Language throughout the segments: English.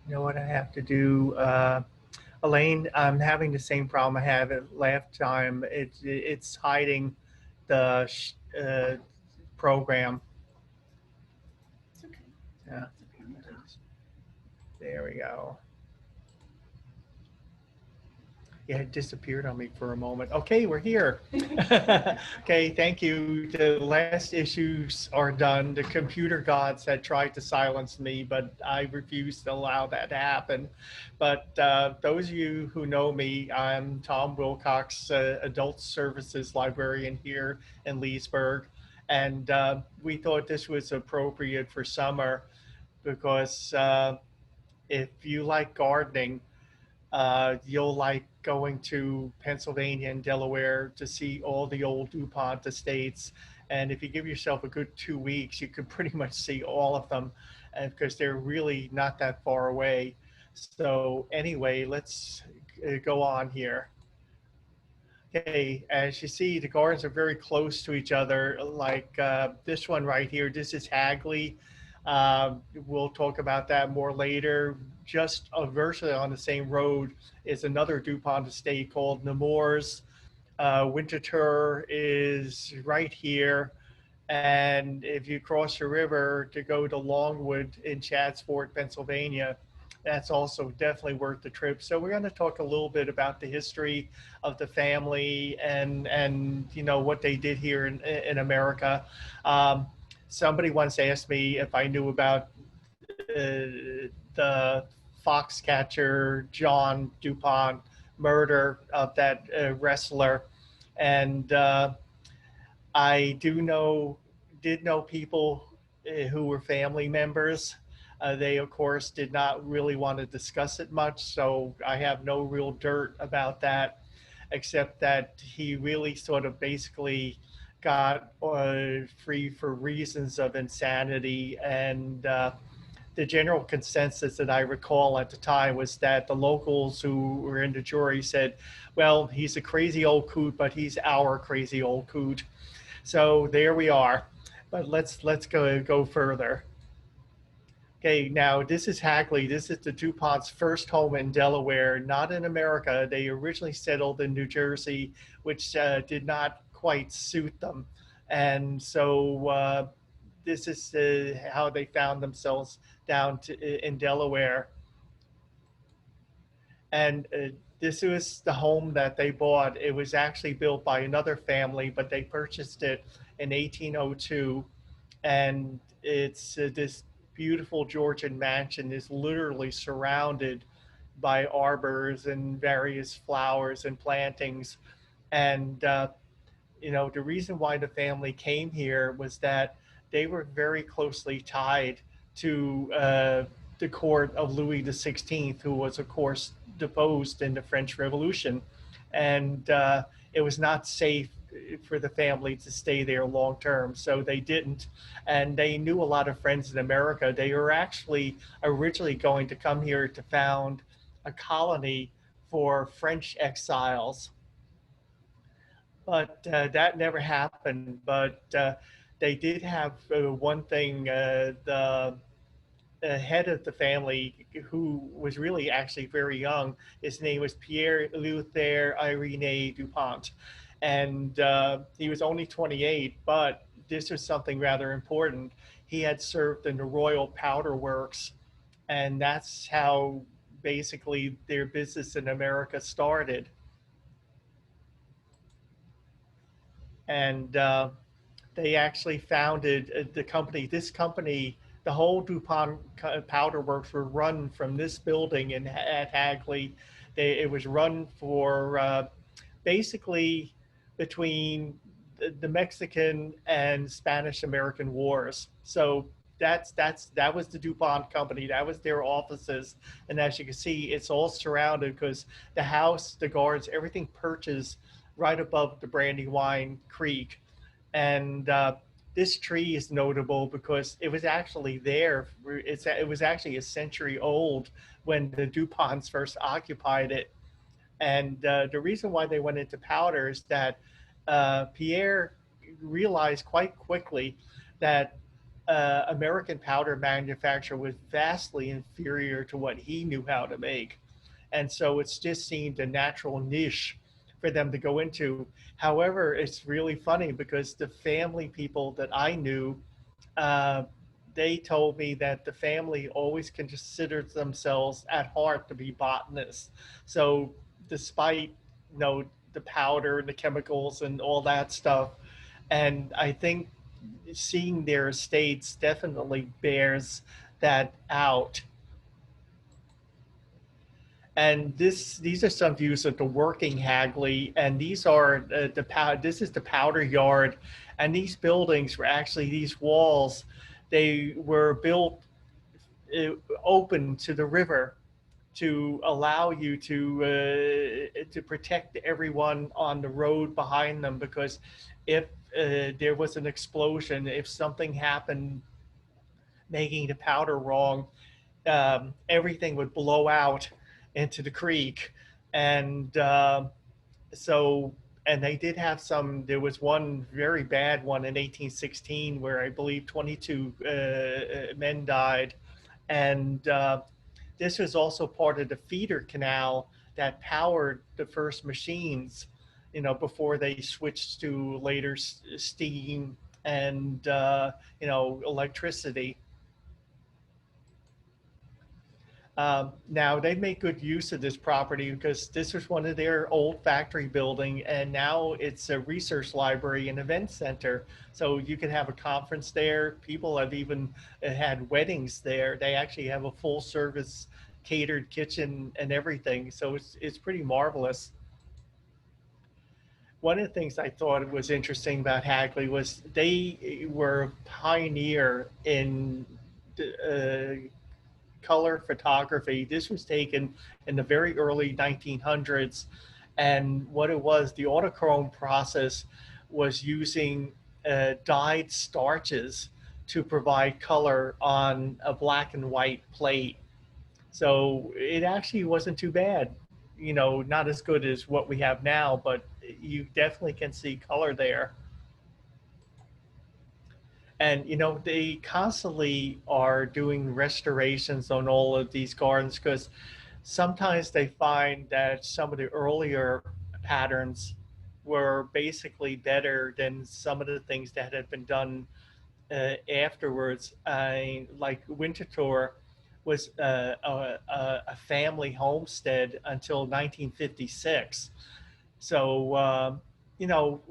You know what I have to do? Elaine, I'm having the same problem I had last time. It's hiding the program. It's okay. Yeah, It's okay. We'll talk. there we go. Yeah, it disappeared on me for a moment. Okay, we're here. Okay, thank you. The last issues are done. The computer gods had tried to silence me, but I refused to allow that to happen. But those of you who know me, I'm Tom Wilcox, Adult Services Librarian here in Leesburg. And we thought this was appropriate for summer because if you like gardening, you'll like going to Pennsylvania and Delaware to see all the old DuPont estates. And if you give yourself a good 2 weeks, you could pretty much see all of them, and because they're really not that far away. So anyway, let's go on here. Okay, as you see, the gardens are very close to each other. Like this one right here, this is Hagley. We'll talk about that more later. Just virtually on the same road is another DuPont estate called Nemours. Winterthur is right here. And if you cross the river to go to Longwood in Chadsport, Pennsylvania, that's also definitely worth the trip. So we're going to talk a little bit about the history of the family and you know what they did here in America. Um, Somebody once asked me if I knew about the Foxcatcher John DuPont murder of that wrestler, and I did know people who were family members. They, of course, did not really want to discuss it much, so I have no real dirt about that, except that he really sort of basically got free for reasons of insanity. And the general consensus that I recall at the time was that the locals who were in the jury said, well, he's a crazy old coot, but he's our crazy old coot. So there we are. But let's go further. Okay, now this is Hagley. This is the DuPont's first home in Delaware, not in America. They originally settled in New Jersey, which did not quite suit them. And so this is how they found themselves in Delaware. And this was the home that they bought. It was actually built by another family, but they purchased it in 1802. And it's this beautiful Georgian mansion is literally surrounded by arbors and various flowers and plantings. And you know, the reason why the family came here was that they were very closely tied to the court of Louis XVI, who was, of course, deposed in the French Revolution. And it was not safe for the family to stay there long term, so they didn't. And they knew a lot of friends in America. They were actually originally going to come here to found a colony for French exiles, but that never happened. But they did have one thing. The head of the family, who was really actually very young, his name was Pierre Luther Irene DuPont, and he was only 28. But this was something rather important. He had served in the Royal Powder Works, and that's how basically their business in America started. And they actually founded the company. This company, the whole DuPont powder works were run from this building at Hagley. It was run for basically between the Mexican and Spanish American wars. So that was the DuPont company. That was their offices. And as you can see, it's all surrounded because the house, the guards, everything perches right above the Brandywine Creek. And this tree is notable because it was actually there. It was actually a century old when the DuPonts first occupied it. And the reason why they went into powder is that Pierre realized quite quickly that American powder manufacturer was vastly inferior to what he knew how to make. And so it's just seemed a natural niche for them to go into. However, it's really funny because the family people that I knew, uh, they told me that the family always considered themselves at heart to be botanists. So despite, the powder and the chemicals and all that stuff, and I think seeing their estates definitely bears that out. And these are some views of the working Hagley, and these are this is the powder yard, and these buildings were actually these walls. They were built open to the river to allow you to protect everyone on the road behind them, because if there was an explosion, if something happened making the powder wrong, everything would blow out into the creek. And so, and they did have some, there was one very bad one in 1816 where I believe 22 men died. And this was also part of the feeder canal that powered the first machines, before they switched to later steam and, electricity. Now they make good use of this property because this was one of their old factory building, and now it's a research library and event center. So you can have a conference there. People have even had weddings there. They actually have a full service catered kitchen and everything. So it's pretty marvelous. One of the things I thought was interesting about Hagley was they were a pioneer in color photography. This was taken in the very early 1900s. And what it was, the autochrome process was using dyed starches to provide color on a black and white plate. So it actually wasn't too bad. Not as good as what we have now, but you definitely can see color there. And they constantly are doing restorations on all of these gardens because sometimes they find that some of the earlier patterns were basically better than some of the things that had been done afterwards. Like Winterthur was a family homestead until 1956. So,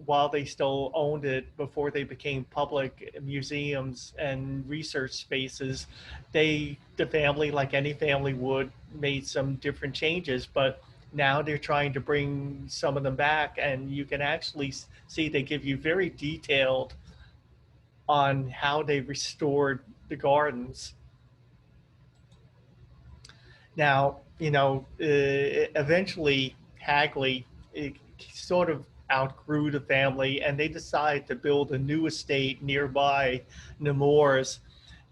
while they still owned it before they became public museums and research spaces, the family, like any family would, made some different changes. But now they're trying to bring some of them back, and you can actually see they give you very detailed on how they restored the gardens. Now, eventually Hagley sort of outgrew the family, and they decided to build a new estate nearby Nemours.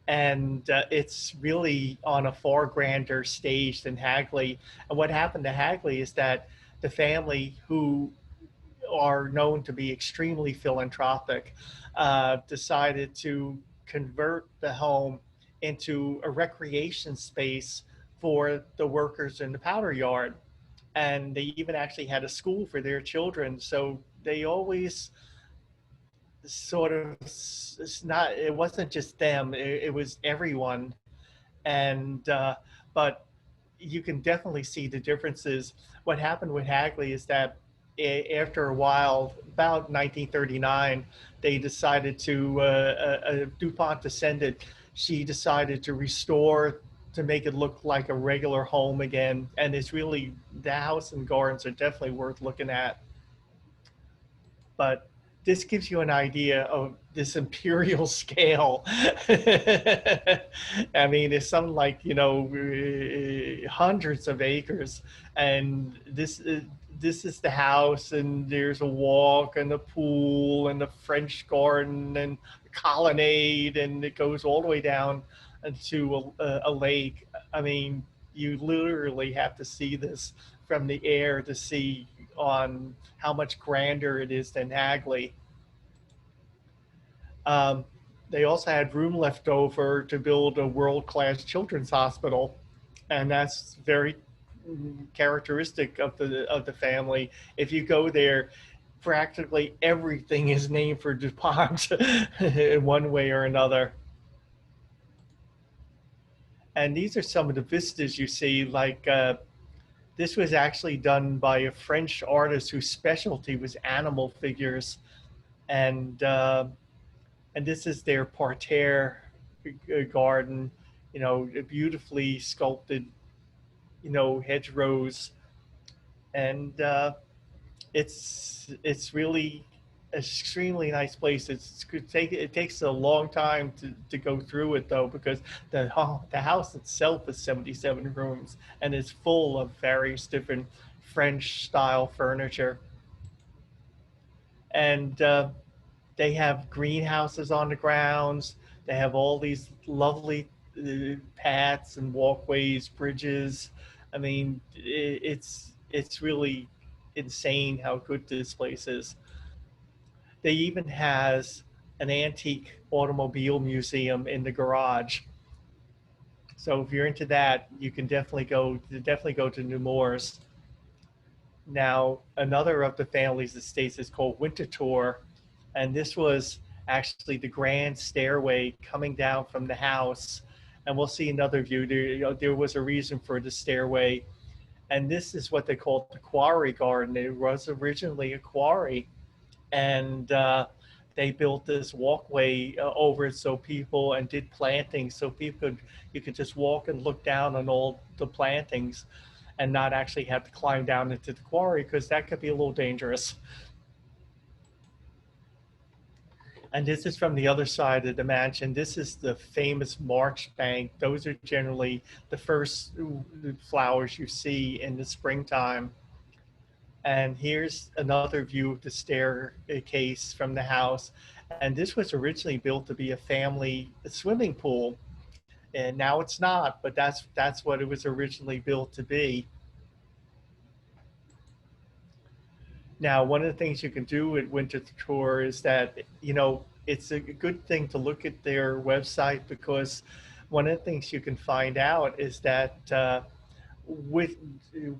And it's really on a far grander stage than Hagley. And what happened to Hagley is that the family, who are known to be extremely philanthropic, decided to convert the home into a recreation space for the workers in the powder yard. And they even actually had a school for their children. So they always sort of, it wasn't just them, it was everyone. And, but you can definitely see the differences. What happened with Hagley is that after a while, about 1939, they decided to, a DuPont descendant, she decided to restore, to make it look like a regular home again. And it's really, the house and gardens are definitely worth looking at. But this gives you an idea of this imperial scale. I mean, it's something like, hundreds of acres. And this is the house, and there's a walk and a pool and a French garden and a colonnade, and it goes all the way down to a lake. I mean, you literally have to see this from the air to see on how much grander it is than Hagley. Um, They also had room left over to build a world-class children's hospital, and that's very characteristic of the family. If you go there, practically everything is named for DuPont in one way or another. And these are some of the vistas you see, like this was actually done by a French artist whose specialty was animal figures. And and this is their parterre garden, you know, beautifully sculpted, you know, hedgerows, and it's really an extremely nice place. It takes a long time to go through it though, because the house itself is 77 rooms and it's full of various different French style furniture, and they have greenhouses on the grounds. They have all these lovely paths and walkways, bridges. I mean, it's really insane how good this place is. They even has an antique automobile museum in the garage. So if you're into that, you can definitely go to Nemours. Now, another of the family's estates is called Winterthur, and this was actually the grand stairway coming down from the house. And we'll see another view. There was a reason for the stairway, and this is what they called the quarry garden. It was originally a quarry, and they built this walkway over it so people and did plantings so people could you could just walk and look down on all the plantings and not actually have to climb down into the quarry because that could be a little dangerous. And this is from the other side of the mansion. This is the famous March bank. Those are generally the first flowers you see in the springtime. And here's another view of the staircase from the house. And this was originally built to be a family swimming pool. And now it's not, but that's what it was originally built to be. Now, one of the things you can do at Winter Tour is that, you know, it's a good thing to look at their website, because one of the things you can find out is that with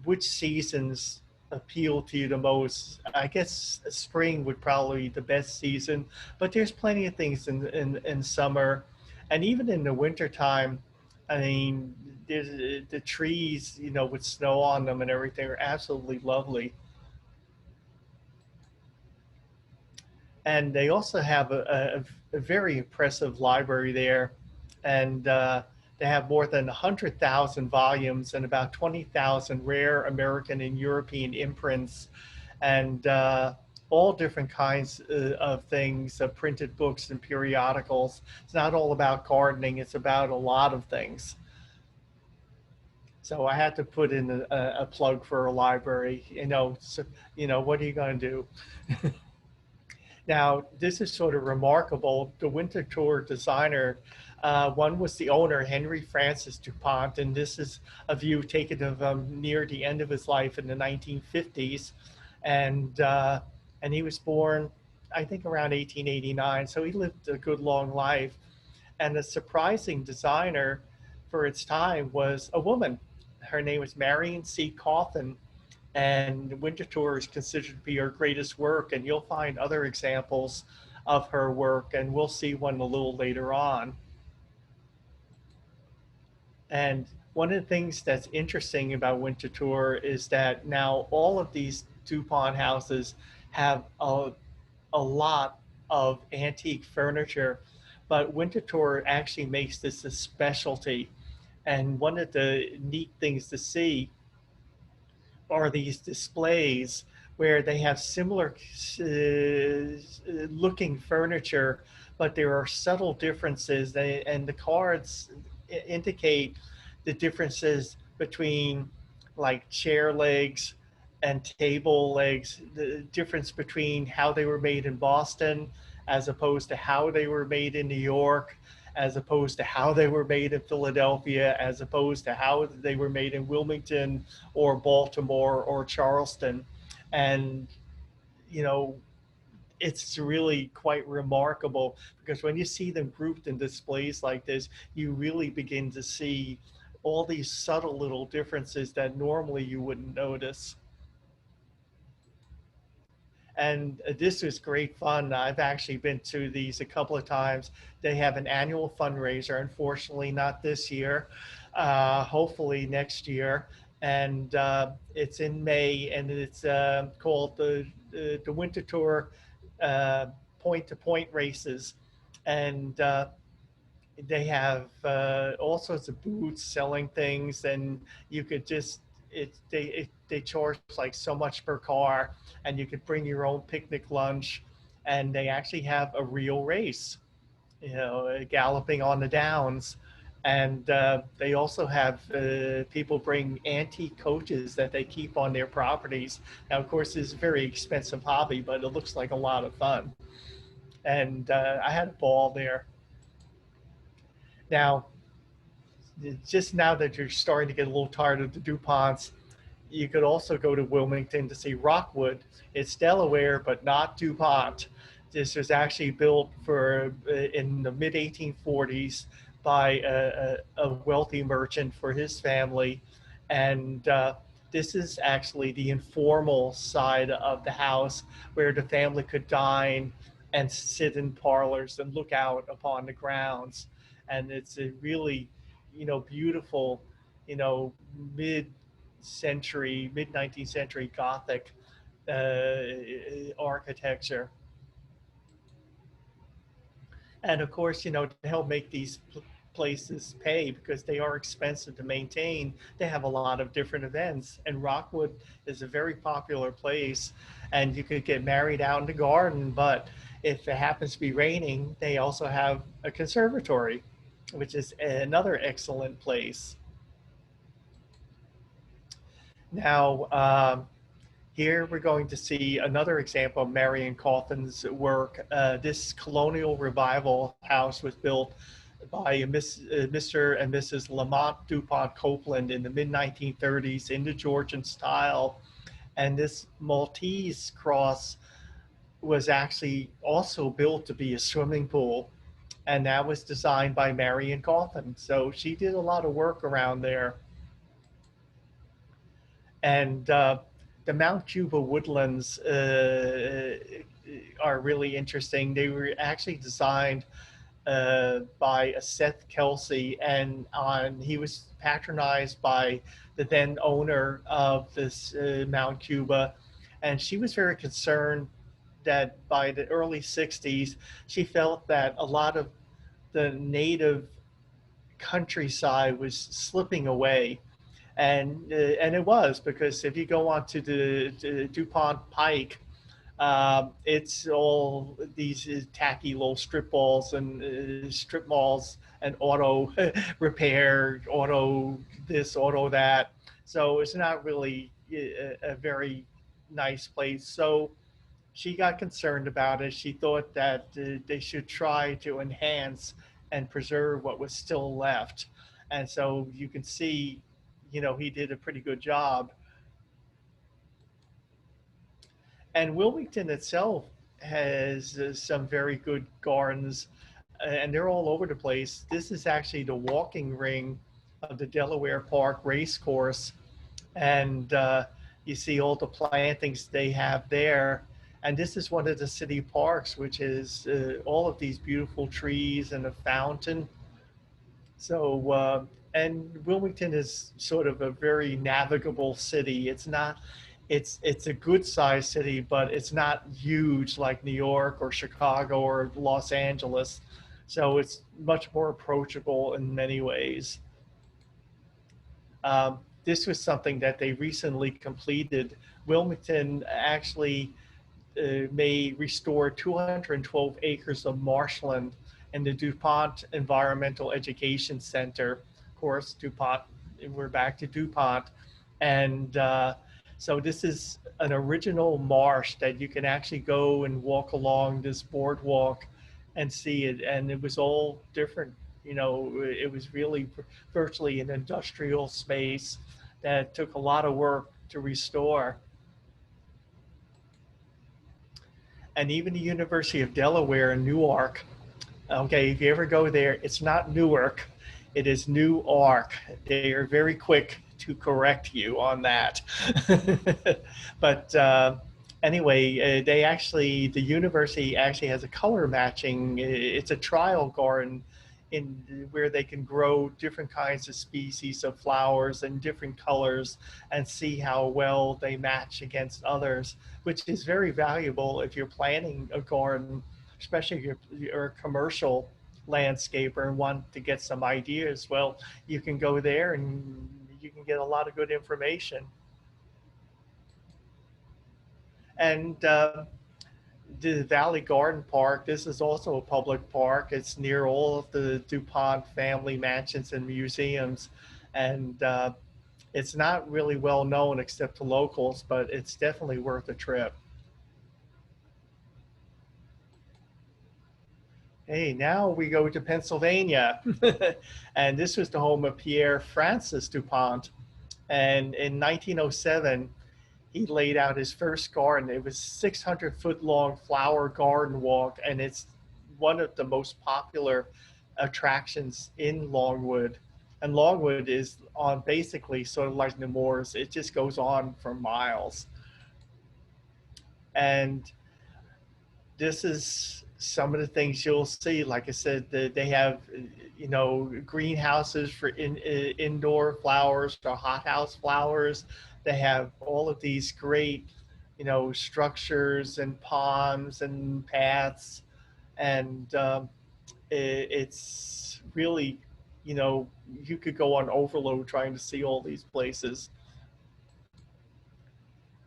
which seasons appeal to you the most. I guess spring would probably be the best season, but there's plenty of things in summer, and even in the winter time. I mean, there's, the trees, you know, with snow on them and everything are absolutely lovely. And they also have a very impressive library there, and they have more than 100,000 volumes and about 20,000 rare American and European imprints, and all different kinds of things, printed books and periodicals. It's not all about gardening, it's about a lot of things. So I had to put in a plug for a library. You know, so, you know, what are you going to do? Now, this is sort of remarkable. The Winter Tour designer, one was the owner, Henry Francis DuPont, and this is a view taken of near the end of his life in the 1950s. And he was born, I think, around 1889, so he lived a good long life. And the surprising designer for its time was a woman. Her name was Marion C. Cawthon, and Winter Tour is considered to be her greatest work, and you'll find other examples of her work, and we'll see one a little later on. And one of the things that's interesting about Winter Tour is that now all of these DuPont houses have a lot of antique furniture, but Winter Tour actually makes this a specialty. And one of the neat things to see are these displays where they have similar looking furniture, but there are subtle differences, and the cards indicate the differences between like chair legs and table legs, the difference between how they were made in Boston as opposed to how they were made in New York, as opposed to how they were made in Philadelphia, as opposed to how they were made in Wilmington or Baltimore or Charleston. And, you know, it's really quite remarkable, because when you see them grouped in displays like this, you really begin to see all these subtle little differences that normally you wouldn't notice. And this was great fun. I've actually been to these a couple of times. They have an annual fundraiser, unfortunately not this year, hopefully next year. And it's in May, and it's called the Winter Tour point-to-point races. And they have all sorts of booths selling things, and you could just they charge like so much per car, and you could bring your own picnic lunch, and they actually have a real race, galloping on the downs. And they also have people bring antique coaches that they keep on their properties. Now, of course, it's a very expensive hobby, but it looks like a lot of fun. And I had a ball there. Now, just now that you're starting to get a little tired of the DuPonts, you could also go to Wilmington to see Rockwood. It's Delaware, but not DuPont. This was actually built in the mid 1840s by a wealthy merchant for his family. And this is actually the informal side of the house, where the family could dine and sit in parlors and look out upon the grounds. And it's a really, beautiful, mid-century, mid-19th century Gothic architecture. And of course, to help make these places pay, because they are expensive to maintain, they have a lot of different events. And Rockwood is a very popular place, and you could get married out in the garden. But if it happens to be raining, they also have a conservatory, which is another excellent place. Now, here we're going to see another example of Marion Coffin's work. This colonial revival house was built by Mr. and Mrs. Lamont DuPont Copeland in the mid-1930s in the Georgian style. And this Maltese cross was actually also built to be a swimming pool. And that was designed by Marion Coffin. So she did a lot of work around there. And the Mount Cuba woodlands are really interesting. They were actually designed by a Seth Kelsey, and he was patronized by the then owner of this Mount Cuba. And she was very concerned that by the early 60s, she felt that a lot of the native countryside was slipping away. And it was, because if you go onto the DuPont Pike, it's all these tacky little strip malls and strip malls and auto repair, auto this, auto that. So it's not really a very nice place. So she got concerned about it. She thought that they should try to enhance and preserve what was still left. And so you can see, he did a pretty good job. And Wilmington itself has some very good gardens, and they're all over the place. This is actually the walking ring of the Delaware Park race course. And you see all the plantings they have there. And this is one of the city parks, which is all of these beautiful trees and a fountain. So, and Wilmington is sort of a very navigable city. It's a good sized city, but it's not huge like New York or Chicago or Los Angeles. So it's much more approachable in many ways. This was something that they recently completed. Wilmington actually may restore 212 acres of marshland in the DuPont Environmental Education Center. Of course, DuPont, we're back to DuPont. And so this is an original marsh that you can actually go and walk along this boardwalk and see it. And it was all different. It was really virtually an industrial space that took a lot of work to restore. and even the University of Delaware in Newark. Okay, if you ever go there, it's not Newark, it is Newark. They are very quick to correct you on that. But anyway, the university actually has a color matching. It's a trial garden in where they can grow different kinds of species of flowers in different colors and see how well they match against others, which is very valuable if you're planting a garden, especially if you're a commercial landscaper and want to get some ideas. Well, you can go there and you can get a lot of good information. And the Valley Garden Park, this is also a public park. It's near all of the DuPont family mansions and museums. And it's not really well known except to locals, but it's definitely worth a trip. Hey, now we go to Pennsylvania. And this was the home of Pierre Francis DuPont. And in 1907, he laid out his first garden. It was 600-foot long flower garden walk, and it's one of the most popular attractions in Longwood. And Longwood is on basically sort of like Nemours. It just goes on for miles. And this is some of the things you'll see. Like I said, they have, greenhouses for indoor flowers or hothouse flowers. They have all of these great, structures and ponds and paths. And it's really, you could go on overload trying to see all these places.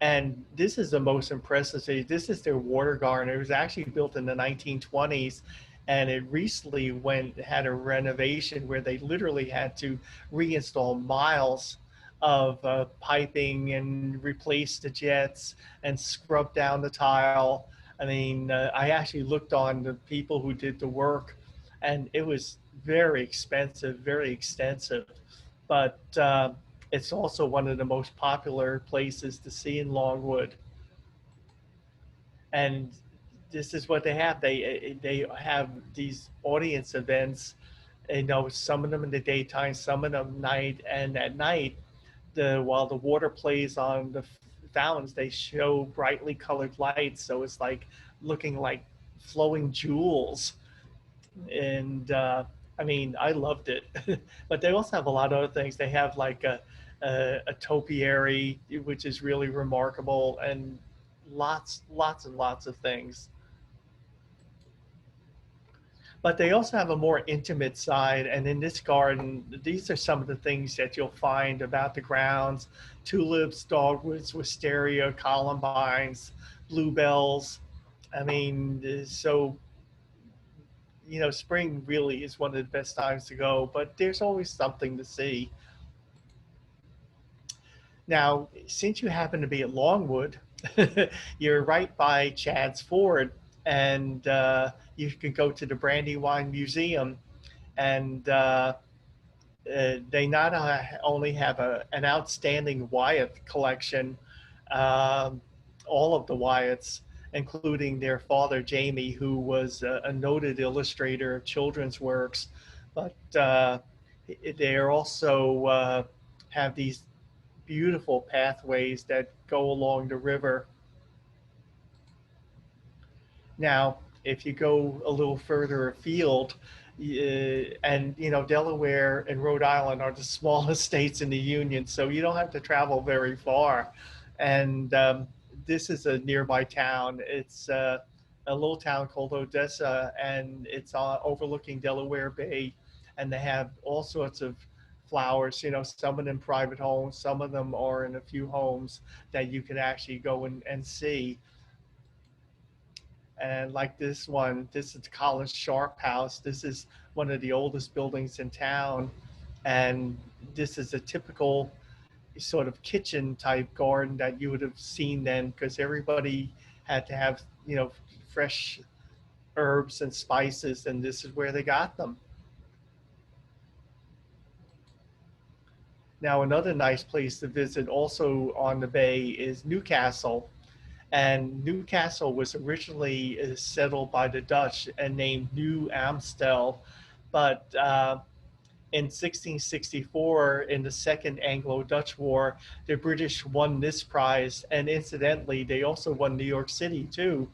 And this is the most impressive city. This is their water garden. It was actually built in the 1920s, and it recently had a renovation where they literally had to reinstall miles of piping and replace the jets and scrub down the tile. I mean, I actually looked on the people who did the work, and it was very expensive, very extensive. But it's also one of the most popular places to see in Longwood. And this is what they have. They have these audience events, some of them in the daytime, some of them night, and at night, while the water plays on the fountains, they show brightly colored lights. So it's like looking like flowing jewels. And I mean, I loved it. But they also have a lot of other things. They have like a topiary, which is really remarkable, and lots and lots of things. But they also have a more intimate side. And in this garden, these are some of the things that you'll find about the grounds: tulips, dogwoods, wisteria, columbines, bluebells. I mean, so spring really is one of the best times to go, but there's always something to see. Now, since you happen to be at Longwood, you're right by Chad's Ford, and you can go to the Brandywine Museum, and they not only have an outstanding Wyatt collection, um, all of the Wyatts, including their father, Jamie, who was a noted illustrator of children's works, but they are also have these beautiful pathways that go along the river. Now, if you go a little further afield, and Delaware and Rhode Island are the smallest states in the Union, so you don't have to travel very far. And this is a nearby town. It's a little town called Odessa, and it's overlooking Delaware Bay, and they have all sorts of flowers. Some of them private homes, some of them are in a few homes that you can actually go and see. And like this one, this is the Collins Sharp House. This is one of the oldest buildings in town. And this is a typical sort of kitchen type garden that you would have seen then, because everybody had to have, fresh herbs and spices, and this is where they got them. Now, another nice place to visit also on the bay is Newcastle. And Newcastle was originally settled by the Dutch and named New Amstel, but in 1664, in the Second Anglo-Dutch War, the British won this prize, and incidentally, they also won New York City too.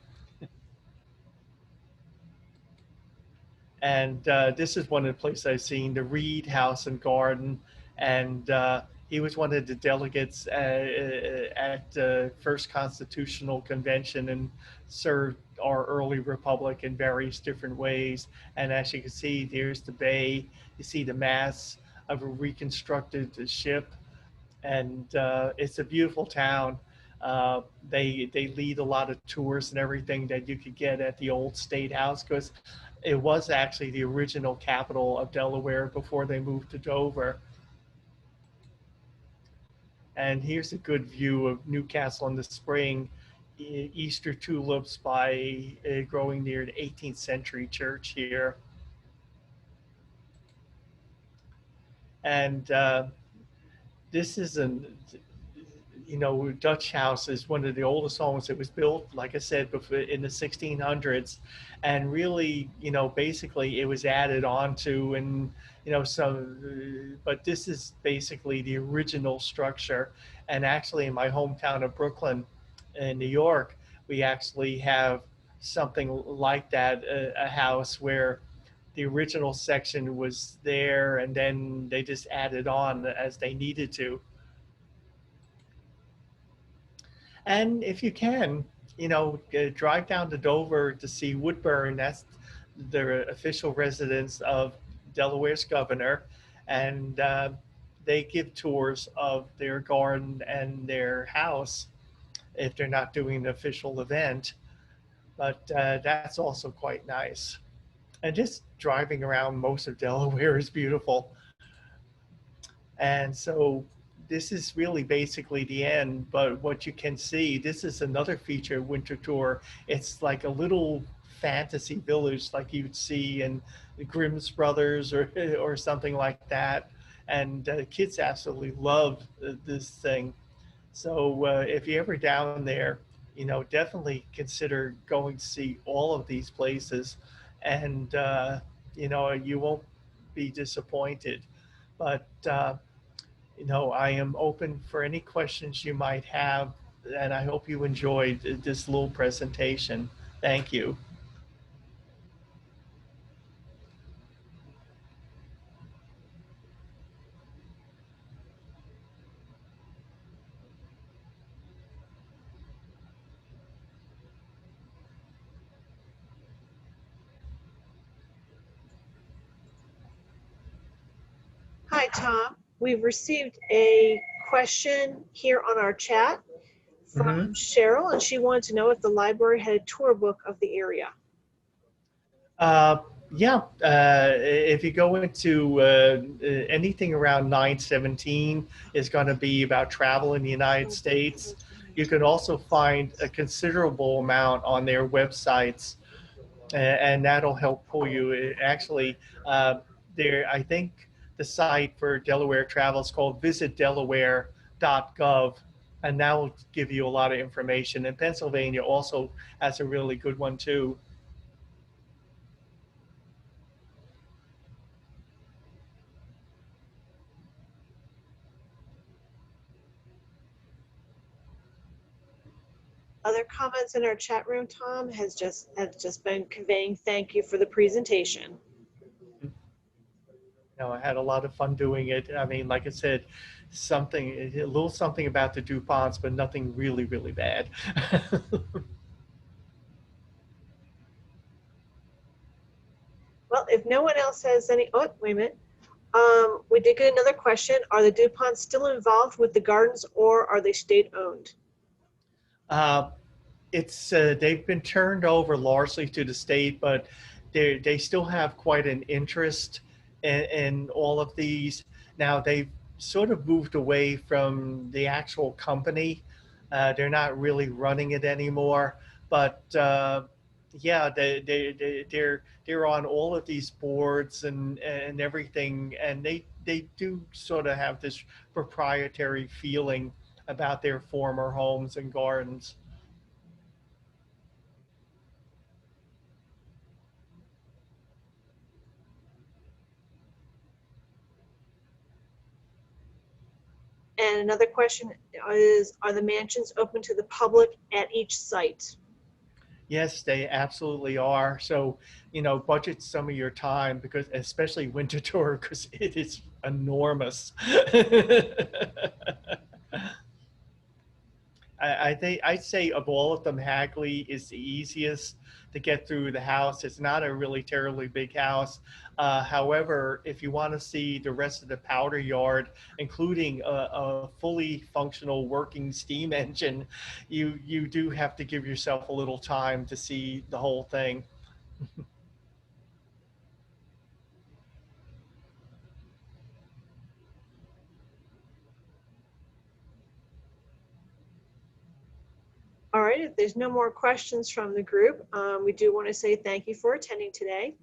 And this is one of the places I've seen, the Reed House and Garden. And he was one of the delegates at the First Constitutional Convention and served our early republic in various different ways. And as you can see, there's the bay. You see the masts of a reconstructed ship. And it's a beautiful town. They lead a lot of tours and everything that you could get at the old State House, because it was actually the original capital of Delaware before they moved to Dover. And here's a good view of Newcastle in the spring. Easter tulips by growing near the 18th century church here. And this is Dutch house is one of the oldest homes. It was built, like I said, before in the 1600s, and really, basically it was added on to, and but this is basically the original structure. And actually, in my hometown of Brooklyn, in New York, we actually have something like that, a house where the original section was there, and then they just added on as they needed to. And if you can, drive down to Dover to see Woodburn. That's the official residence of Delaware's governor. And they give tours of their garden and their house if they're not doing an official event. But that's also quite nice. And just driving around most of Delaware is beautiful. And so this is really basically the end, but what you can see, this is another feature of Winter Tour. It's like a little fantasy village like you'd see in the Grimm's Brothers or something like that. And kids absolutely love this thing. So if you're ever down there, definitely consider going to see all of these places, and you won't be disappointed. But I am open for any questions you might have, and I hope you enjoyed this little presentation. Thank you. Hi, Tom. We've received a question here on our chat from Cheryl, and she wanted to know if the library had a tour book of the area. Yeah, if you go into anything around 917 is going to be about travel in the United States. You can also find a considerable amount on their websites, and that'll help pull you. Actually, I think the site for Delaware travel is called visitdelaware.gov, and that will give you a lot of information. And Pennsylvania also has a really good one too. Other comments in our chat room, Tom, has just been conveying thank you for the presentation. I had a lot of fun doing it. I mean, like I said, a little something about the DuPonts, but nothing really, really bad. Well, if no one else has any, oh, wait a minute. We did get another question. Are the DuPonts still involved with the gardens, or are they state-owned? They've been turned over largely to the state, but they still have quite an interest in all of these. Now they've sort of moved away from the actual company. They're not really running it anymore, but yeah, they're on all of these boards and everything, and they do sort of have this proprietary feeling about their former homes and gardens. And another question is, are the mansions open to the public at each site? Yes, they absolutely are. So, budget some of your time, because especially winter tour, because it is enormous. I think I'd say of all of them, Hagley is the easiest to get through the house. It's not a really terribly big house. However, if you want to see the rest of the powder yard, including a fully functional working steam engine, you do have to give yourself a little time to see the whole thing. All right, if there's no more questions from the group, we do want to say thank you for attending today.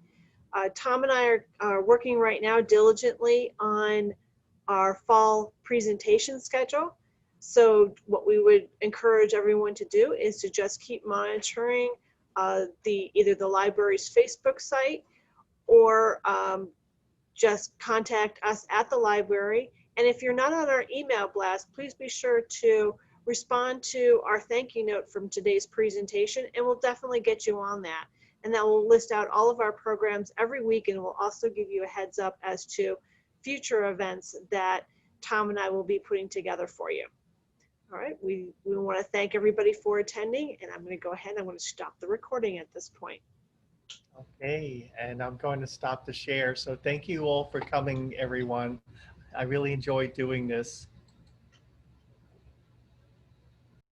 Tom and I are working right now diligently on our fall presentation schedule. So what we would encourage everyone to do is to just keep monitoring either the library's Facebook site, or just contact us at the library. And if you're not on our email blast, please be sure to respond to our thank you note from today's presentation, and we'll definitely get you on that. And that will list out all of our programs every week, and will also give you a heads up as to future events that Tom and I will be putting together for you. All right, we want to thank everybody for attending, and I'm going to go ahead and I'm going to stop the recording at this point. Okay, and I'm going to stop the share. So thank you all for coming, everyone. I really enjoyed doing this.